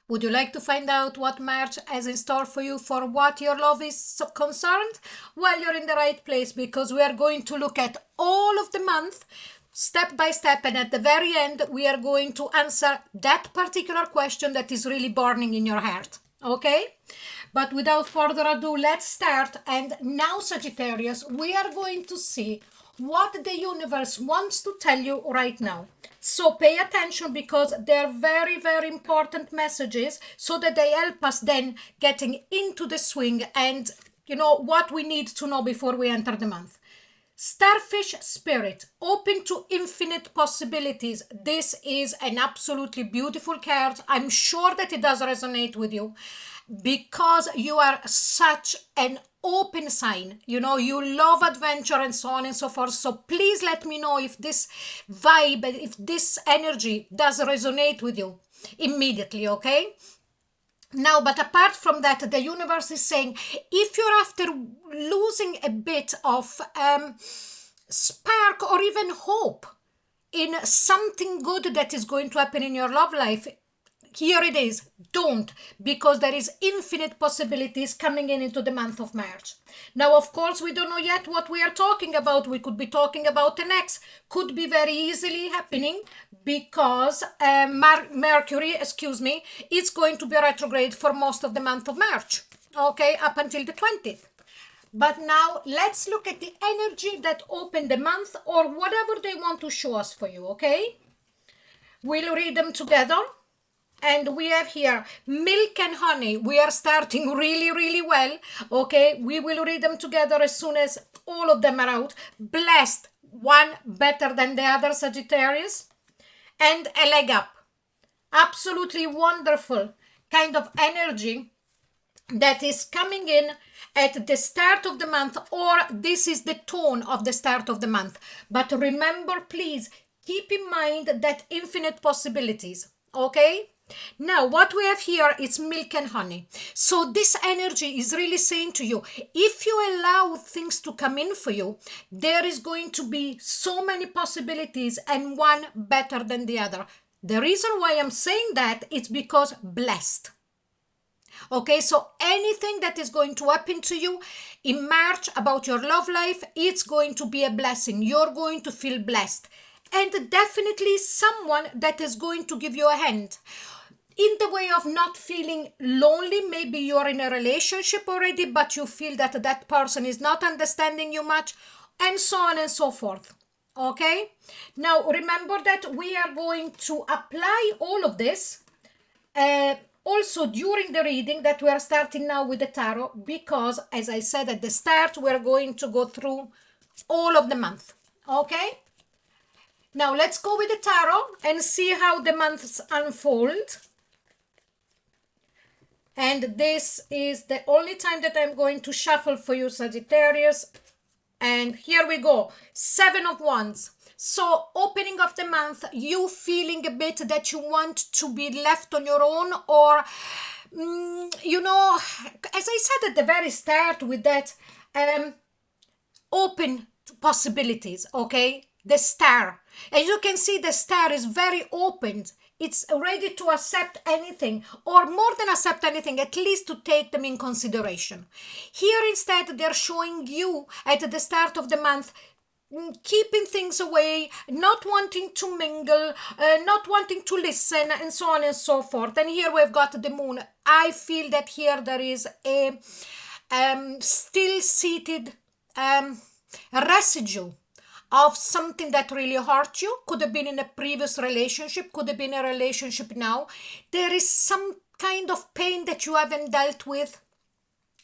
Would you like to find out what March has in store for you for what your love is concerned? Well, you're in the right place because we are going to look at all of the month step by step, and at the very end we are going to answer that particular question that is really burning in your heart. Okay? But without further ado, let's start. And now, Sagittarius, we are going to see what the universe wants to tell you right now. So pay attention because they're very, very important messages so that they help us then getting into the swing and what we need to know before we enter the month. Starfish Spirit, open to infinite possibilities. This is an absolutely beautiful card. I'm sure that it does resonate with you because you are such an open sign. You love adventure and so on and so forth. So please let me know if this vibe, if this energy does resonate with you immediately, okay? Now, but apart from that, the universe is saying, if you're after losing a bit of spark or even hope in something good that is going to happen in your love life, here it is. Don't, because there is infinite possibilities coming into the month of March. Now, of course, we don't know yet what we are talking about. We could be talking about an ex. Could be very easily happening because Mercury, is going to be retrograde for most of the month of March. Okay, up until the 20th. But now let's look at the energy that opened the month or whatever they want to show us for you, okay? We'll read them together. And we have here milk and honey. We are starting really, really well. Okay, we will read them together as soon as all of them are out. Blessed, one better than the other, Sagittarius. And a leg up. Absolutely wonderful kind of energy that is coming in at the start of the month, or this is the tone of the start of the month. But remember, please, keep in mind that infinite possibilities, okay? Now, what we have here is milk and honey. So this energy is really saying to you, if you allow things to come in for you, there is going to be so many possibilities and one better than the other. The reason why I'm saying that is because blessed. Okay, so anything that is going to happen to you in March about your love life, it's going to be a blessing. You're going to feel blessed. And definitely someone that is going to give you a hand in the way of not feeling lonely. Maybe you're in a relationship already, but you feel that that person is not understanding you much, and so on and so forth. Okay, now remember that we are going to apply all of this also during the reading that we are starting now with the tarot, because as I said at the start, we're going to go through all of the month. Okay, now let's go with the tarot and see how the months unfold. And this is the only time that I'm going to shuffle for you, Sagittarius. And here we go. 7 of Wands. So opening of the month, you feeling a bit that you want to be left on your own, or, as I said at the very start with that open possibilities, okay? The star. As you can see, the star is very open. It's ready to accept anything, or more than accept anything, at least to take them in consideration. Here instead, they're showing you at the start of the month, keeping things away, not wanting to mingle, not wanting to listen, and so on and so forth. And here we've got the moon. I feel that here there is a still seated residue of something that really hurt you. Could have been in a previous relationship, could have been a relationship now. There is some kind of pain that you haven't dealt with,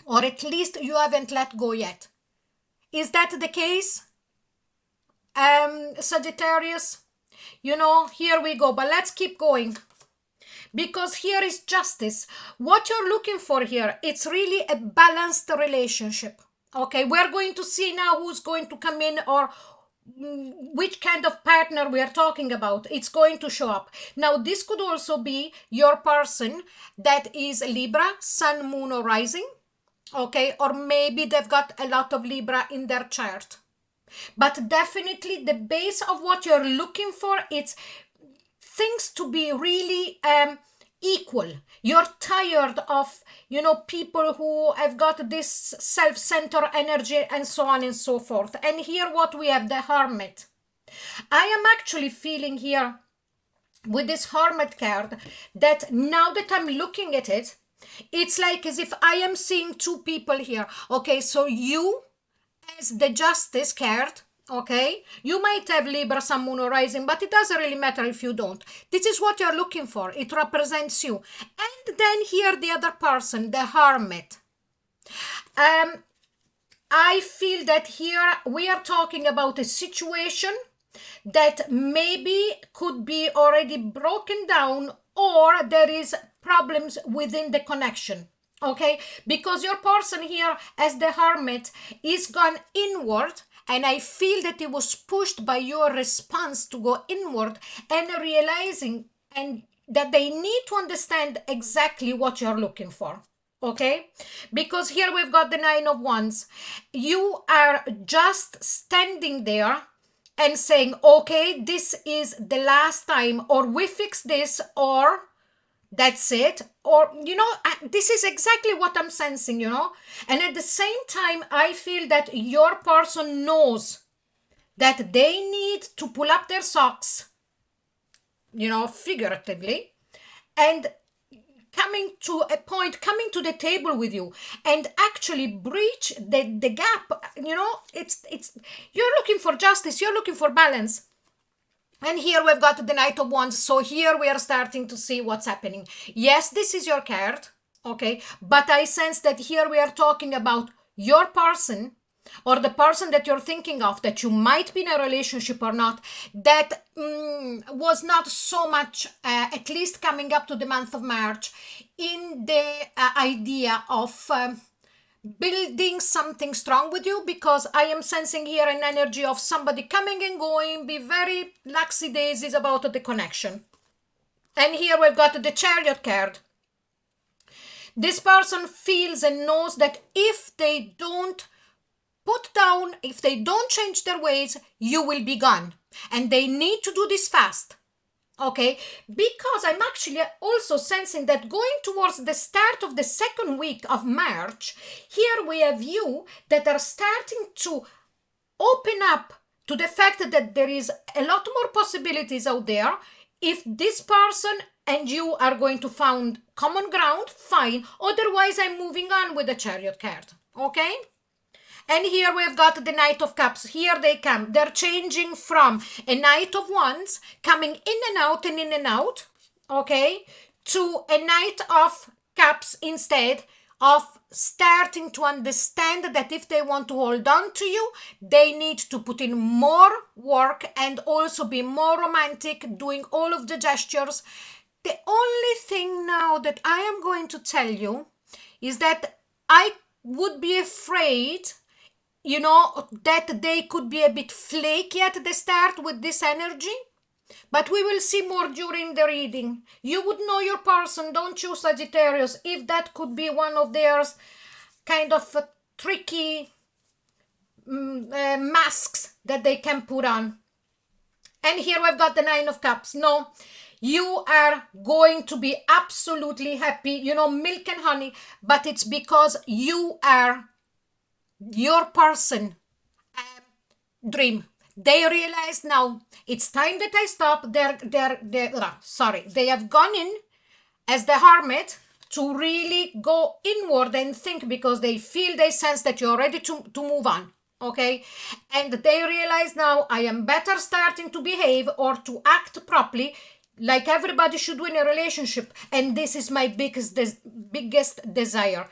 or at least you haven't let go yet. Is that the case, Sagittarius? Here we go, but let's keep going, because here is justice. What you're looking for here, it's really a balanced relationship. Okay, we're going to see now who's going to come in, or which kind of partner we are talking about. It's going to show up. Now, this could also be your person that is Libra, Sun, Moon, or Rising. Okay, or maybe they've got a lot of Libra in their chart. But definitely the base of what you're looking for, it's things to be really equal. You're tired of, you know, people who have got this self-centered energy and so on and so forth. And here what we have, the Hermit. I am actually feeling here with this Hermit card that now that I'm looking at it, it's like as if I am seeing two people here. Okay, so you as the Justice card, okay, you might have Libra, Sun, Moon, or Rising, but it doesn't really matter if you don't. This is what you're looking for. It represents you. And then here the other person, the Hermit. I feel that here we are talking about a situation that maybe could be already broken down, or there is problems within the connection. Okay, because your person here as the Hermit is gone inward, and I feel that it was pushed by your response to go inward and realizing and that they need to understand exactly what you're looking for. Okay, because here we've got the Nine of Wands. You are just standing there and saying, okay, this is the last time, or we fix this, or that's it, or, you know, this is exactly what I'm sensing, you know. And at the same time, I feel that your person knows that they need to pull up their socks, you know, figuratively, and coming to a point, coming to the table with you and actually breach the gap. You know, it's you're looking for justice, you're looking for balance. And here we've got the Knight of Wands. So here we are starting to see what's happening. Yes, this is your card, okay? But I sense that here we are talking about your person, or the person that you're thinking of, that you might be in a relationship or not, that was not so much, at least coming up to the month of March, in the idea of building something strong with you, because I am sensing here an energy of somebody coming and going, be very lackadaisical about the connection. And here we've got the Chariot card. This person feels and knows that if they don't put down, if they don't change their ways, you will be gone. And they need to do this fast. Okay, because I'm actually also sensing that going towards the start of the second week of March, here we have you that are starting to open up to the fact that there is a lot more possibilities out there. If this person and you are going to find common ground, fine. Otherwise, I'm moving on with the Chariot card. Okay? And here we've got the Knight of Cups. Here they come. They're changing from a Knight of Wands, coming in and out and in and out, okay, to a Knight of Cups instead of starting to understand that if they want to hold on to you, they need to put in more work and also be more romantic, doing all of the gestures. The only thing now that I am going to tell you is that I would be afraid, you know, that they could be a bit flaky at the start with this energy, but we will see more during the reading. You would know your person, don't you, Sagittarius, if that could be one of their kind of tricky masks that they can put on. And here we've got the Nine of Cups. No, you are going to be absolutely happy, you know, milk and honey, but it's because you are your person dream. They realize now it's time that I stop. They have gone in as the Hermit to really go inward and think, because they feel, they sense that you're ready to move on. Okay, and they realize now I am better starting to behave or to act properly like everybody should do in a relationship, and this is my biggest desire.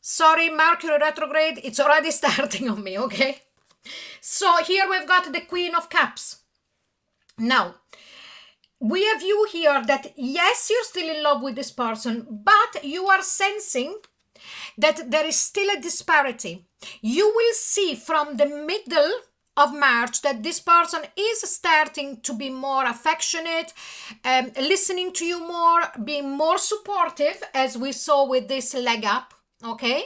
Sorry, Mercury retrograde, it's already starting on me, okay? So here we've got the Queen of Cups. Now, we have you here that, yes, you're still in love with this person, but you are sensing that there is still a disparity. You will see from the middle of March that this person is starting to be more affectionate, listening to you more, being more supportive, as we saw with this leg up. Okay,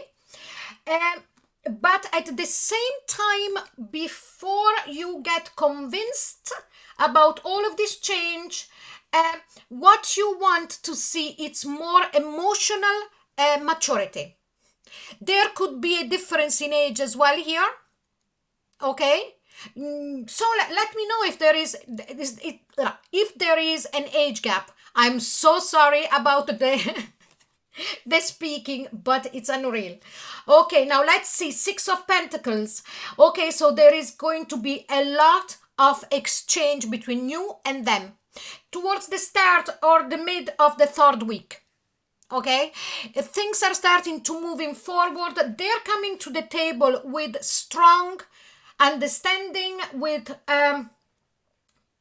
but at the same time, before you get convinced about all of this change What you want to see, it's more emotional maturity. There could be a difference in age as well here. Okay. So let me know if there is if there is an age gap. I'm so sorry about the the speaking, but it's unreal. Okay, now let's see. 6 of Pentacles. Okay, so there is going to be a lot of exchange between you and them towards the start or the mid of the 3rd week. Okay, if things are starting to moving forward, they're coming to the table with strong understanding, with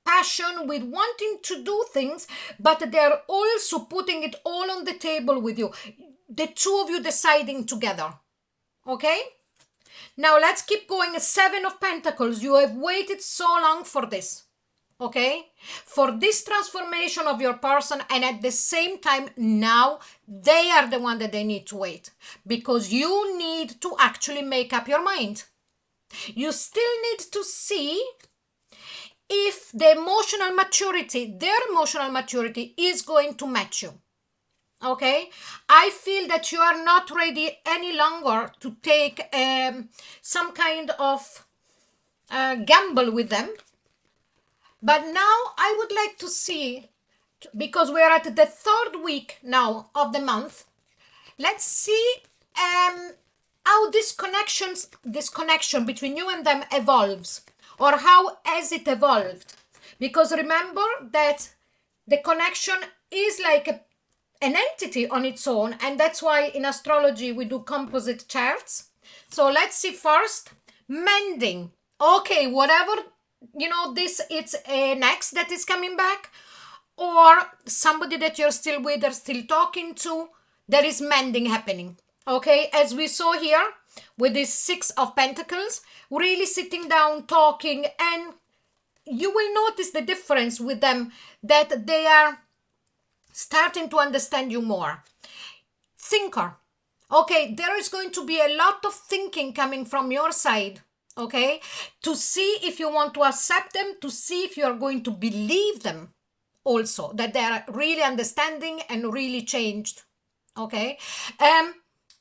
passion, with wanting to do things, but they're also putting it all on the table with you, the two of you deciding together. Okay, now let's keep going. 7 of Pentacles. You have waited so long for this. Okay, for this transformation of your person, and at the same time now they are the one that they need to wait, because you need to actually make up your mind. You still need to see if the emotional maturity, their emotional maturity, is going to match you. Okay, I feel that you are not ready any longer to take some kind of gamble with them. But now I would like to see, because we're at the 3rd week now of the month, let's see how this connection between you and them evolves, or how has it evolved. Because remember that the connection is like an entity on its own, and that's why in astrology we do composite charts. So let's see first, mending. Okay, whatever, you know, this, it's an ex that is coming back, or somebody that you're still with or still talking to, there is mending happening. Okay, as we saw here with this 6 of Pentacles, really sitting down, talking, and you will notice the difference with them, that they are starting to understand you more. Thinker. Okay, there is going to be a lot of thinking coming from your side. Okay, to see if you want to accept them, to see if you are going to believe them also, that they are really understanding and really changed. Okay,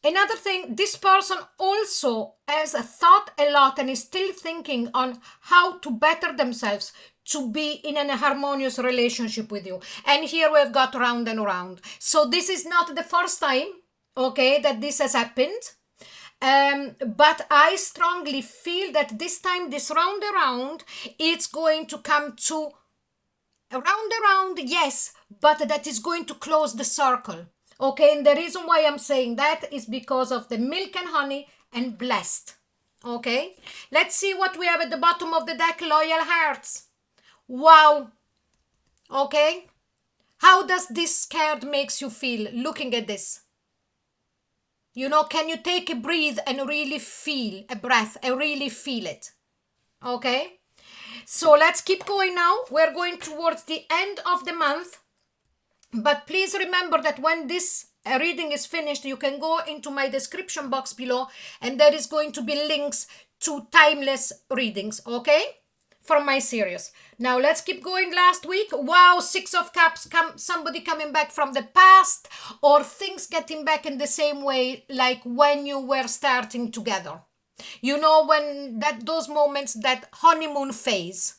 another thing, this person also has thought a lot and is still thinking on how to better themselves to be in a harmonious relationship with you. And here we've got round and round. So this is not the first time, okay, that this has happened. But I strongly feel that this time, this round around, it's going to come to round around, yes, but that is going to close the circle. Okay, and the reason why I'm saying that is because of the milk and honey and blessed. Okay, let's see what we have at the bottom of the deck. Loyal hearts. Wow. Okay, how does this card makes you feel looking at this? You know, can you take a breath and really feel a breath and really feel it? Okay, so let's keep going now. We're going towards the end of the month, but please remember that when this reading is finished, you can go into my description box below, and there is going to be links to timeless readings, okay, from my series. Now let's keep going. Last week, wow, 6 of Cups, somebody coming back from the past, or things getting back in the same way like when you were starting together. You know, when those moments, that honeymoon phase,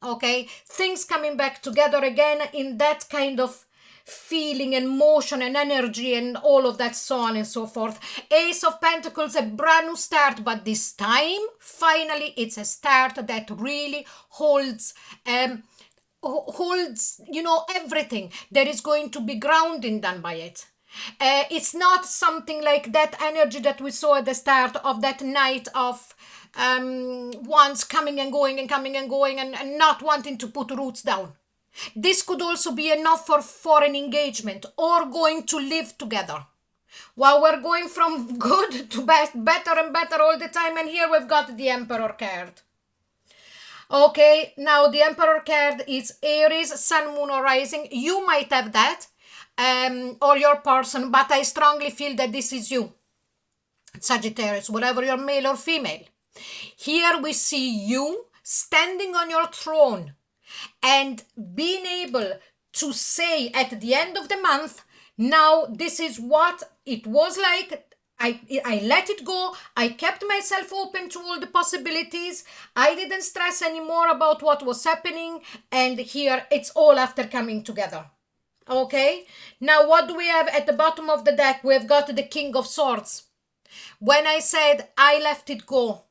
okay, things coming back together again in that kind of feeling and motion and energy and all of that, so on and so forth. Ace of Pentacles, a brand new start, but this time finally it's a start that really holds you know, everything. There is going to be grounding done by it. It's not something like that energy that we saw at the start of that night of wands coming and going and coming and going, and not wanting to put roots down. This could also be an offer for an engagement or going to live together. While we're going from good to better and better all the time, and here we've got the Emperor card. Okay, now the Emperor card is Aries, Sun, Moon, or Rising. You might have that, or your person, but I strongly feel that this is you, Sagittarius, whatever you're, male or female. Here we see you standing on your throne and being able to say at the end of the month, now this is what it was like. I let it go. I kept myself open to all the possibilities. I didn't stress anymore about what was happening. And here it's all after coming together. Okay, now what do we have at the bottom of the deck? We've got the King of Swords. When I said I let it go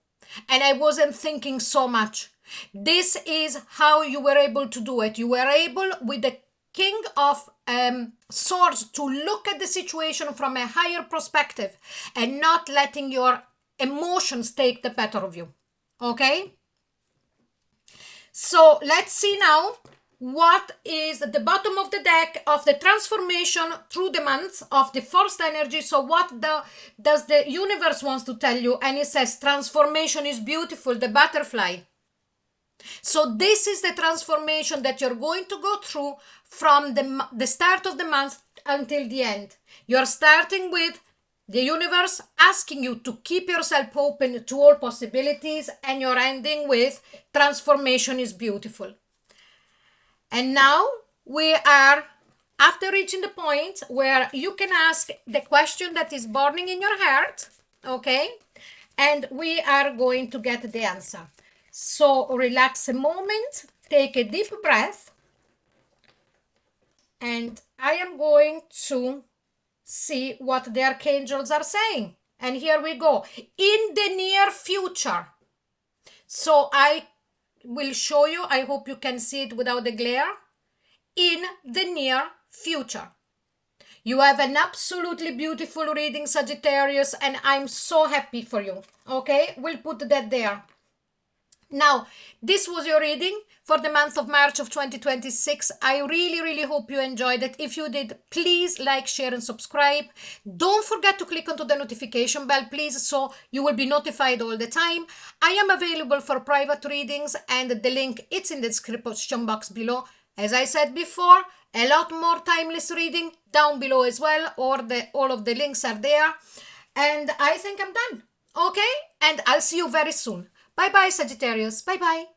and I wasn't thinking so much, this is how you were able to do it. You were able, with the King of Swords, to look at the situation from a higher perspective and not letting your emotions take the better of you. Okay? So let's see now what is at the bottom of the deck of the transformation through the months of the first energy. So what does the universe wants to tell you? And it says transformation is beautiful, the butterfly. So this is the transformation that you're going to go through from the start of the month until the end. You're starting with the universe asking you to keep yourself open to all possibilities, and you're ending with transformation is beautiful. And now we are after reaching the point where you can ask the question that is burning in your heart, okay? And we are going to get the answer. So relax a moment, take a deep breath, and I am going to see what the archangels are saying. And here we go. In the near future. So I will show you, I hope you can see it without the glare. In the near future. You have an absolutely beautiful reading, Sagittarius, and I'm so happy for you. Okay, we'll put that there. Now, this was your reading for the month of March of 2026. I really hope you enjoyed it. If you did, please like, share, and subscribe. Don't forget to click onto the notification bell, please, so you will be notified all the time. I am available for private readings, and the link it's in the description box below. As I said before, a lot more timeless reading down below as well, or all of the links are there. And I think I'm done. Okay? And I'll see you very soon. Bye-bye, Sagittarius. Bye-bye.